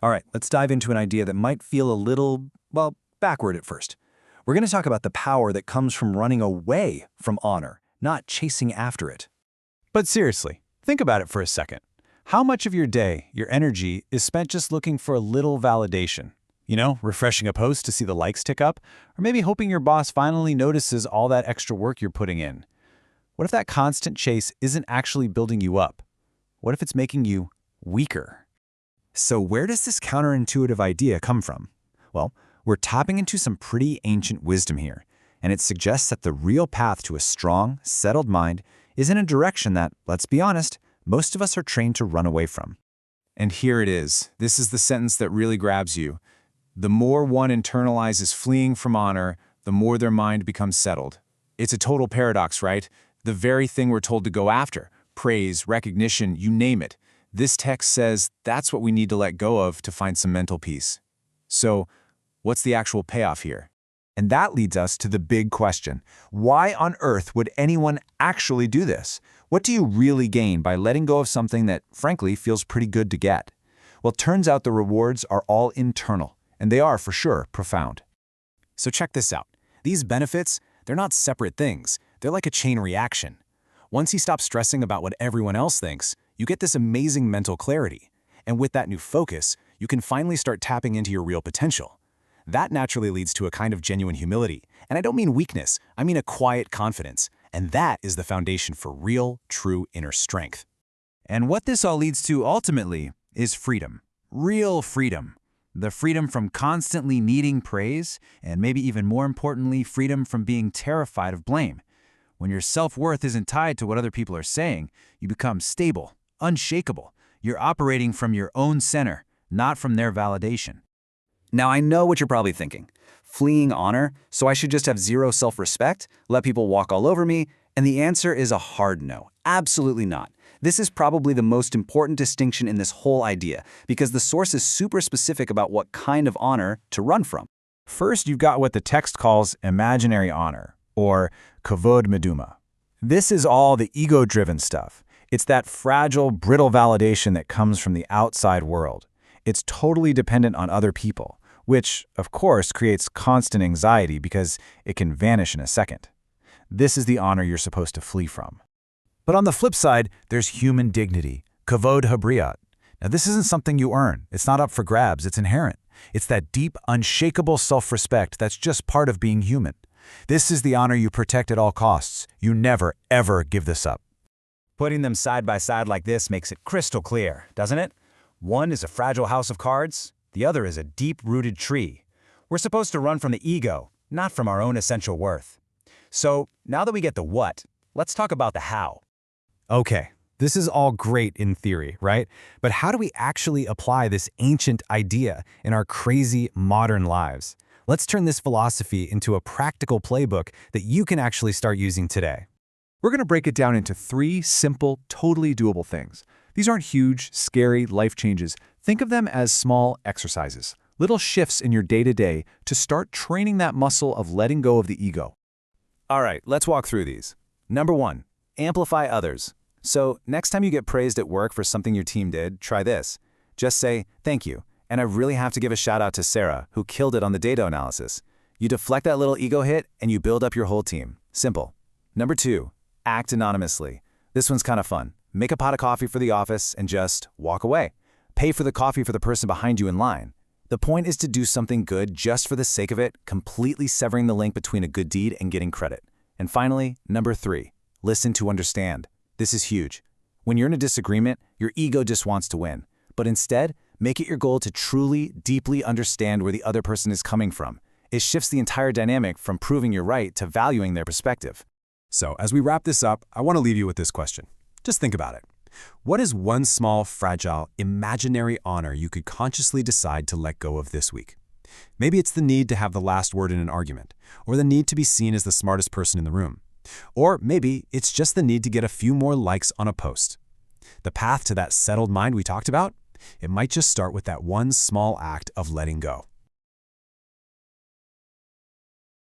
All right, let's dive into an idea that might feel a little, well, backward at first. We're going to talk about the power that comes from running away from honor, not chasing after it. But seriously, think about it for a second. How much of your day, your energy, is spent just looking for a little validation? Refreshing a post to see the likes tick up, or maybe hoping your boss finally notices all that extra work you're putting in. What if that constant chase isn't actually building you up? What if it's making you weaker? So where does this counterintuitive idea come from? Well, we're tapping into some pretty ancient wisdom here, and it suggests that the real path to a strong, settled mind is in a direction that, let's be honest, most of us are trained to run away from. And here it is. This is the sentence that really grabs you. The more one internalizes fleeing from honor, the more their mind becomes settled. It's a total paradox, right? The very thing we're told to go after, praise, recognition, you name it. This text says that's what we need to let go of to find some mental peace. So, what's the actual payoff here? And that leads us to the big question. Why on earth would anyone actually do this? What do you really gain by letting go of something that, frankly, feels pretty good to get? Well, turns out the rewards are all internal, and they are, for sure, profound. So check this out. These benefits, they're not separate things. They're like a chain reaction. Once you stop stressing about what everyone else thinks, you get this amazing mental clarity. And with that new focus, you can finally start tapping into your real potential. That naturally leads to a kind of genuine humility. And I don't mean weakness, I mean a quiet confidence. And that is the foundation for real, true inner strength. And what this all leads to ultimately is freedom. Real freedom. The freedom from constantly needing praise, and maybe even more importantly, freedom from being terrified of blame. When your self-worth isn't tied to what other people are saying, you become stable, unshakable. You're operating from your own center, not from their validation. Now, I know what you're probably thinking. Fleeing honor, so I should just have zero self-respect, let people walk all over me? And the answer is a hard no. Absolutely not. This is probably the most important distinction in this whole idea, because the source is super specific about what kind of honor to run from. First, you've got what the text calls imaginary honor, or kavod meduma. This is all the ego-driven stuff. It's that fragile, brittle validation that comes from the outside world. It's totally dependent on other people, which, of course, creates constant anxiety because it can vanish in a second. This is the honor you're supposed to flee from. But on the flip side, there's human dignity, kavod habriat. Now, this isn't something you earn. It's not up for grabs. It's inherent. It's that deep, unshakable self-respect that's just part of being human. This is the honor you protect at all costs. You never, ever give this up. Putting them side by side like this makes it crystal clear, doesn't it? One is a fragile house of cards. The other is a deep-rooted tree. We're supposed to run from the ego, not from our own essential worth. So, now that we get the what, let's talk about the how. Okay, this is all great in theory, right? But how do we actually apply this ancient idea in our crazy modern lives? Let's turn this philosophy into a practical playbook that you can actually start using today. We're going to break it down into 3 simple, totally doable things. These aren't huge, scary life changes. Think of them as small exercises, little shifts in your day-to-day to start training that muscle of letting go of the ego. All right, let's walk through these. Number 1, amplify others. So next time you get praised at work for something your team did, try this. Just say, thank you. And I really have to give a shout out to Sarah, who killed it on the data analysis. You deflect that little ego hit and you build up your whole team. Simple. Number 2, act anonymously. This one's kind of fun. Make a pot of coffee for the office and just walk away. Pay for the coffee for the person behind you in line. The point is to do something good just for the sake of it, completely severing the link between a good deed and getting credit. And finally, number 3, listen to understand. This is huge. When you're in a disagreement, your ego just wants to win. But instead, make it your goal to truly, deeply understand where the other person is coming from. It shifts the entire dynamic from proving you're right to valuing their perspective. So, as we wrap this up, I want to leave you with this question. Just think about it. What is one small, fragile, imaginary honor you could consciously decide to let go of this week? Maybe it's the need to have the last word in an argument, or the need to be seen as the smartest person in the room. Or maybe it's just the need to get a few more likes on a post. The path to that settled mind we talked about? It might just start with that one small act of letting go.